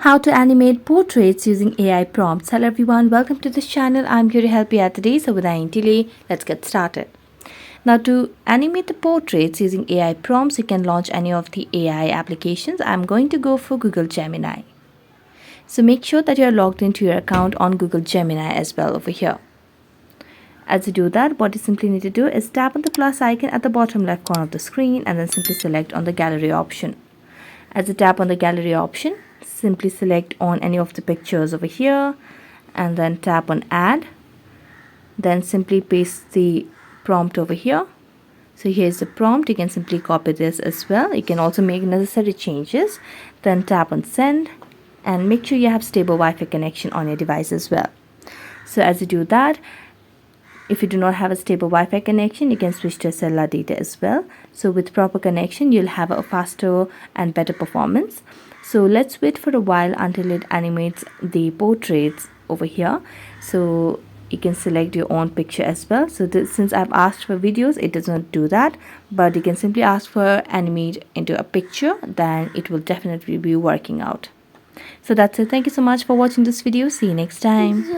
How to animate portraits using AI prompts. Hello everyone, welcome to this channel. I'm here to help you out today. So without any delay, let's get started. Now to animate the portraits using AI prompts, you can launch any of the AI applications. I'm going to go for Google Gemini. So make sure that you're logged into your account on Google Gemini as well over here. As you do that, what you simply need to do is tap on the plus icon at the bottom left corner of the screen and then simply select on the gallery option. As you tap on the gallery option, simply select on any of the pictures over here and then tap on add. Then simply paste the prompt over here. So here's the prompt. You can simply copy this as well. You can also make necessary changes. Then tap on send and make sure you have stable Wi-Fi connection on your device as well. So as you do that, if you do not have a stable Wi-Fi connection, you can switch to cellular data as well. So with proper connection, you'll have a faster and better performance. So let's wait for a while until it animates the portraits over here. So you can select your own picture as well. So since I've asked for videos, it does not do that. But you can simply ask for animate into a picture, then it will definitely be working out. So that's it. Thank you so much for watching this video. See you next time.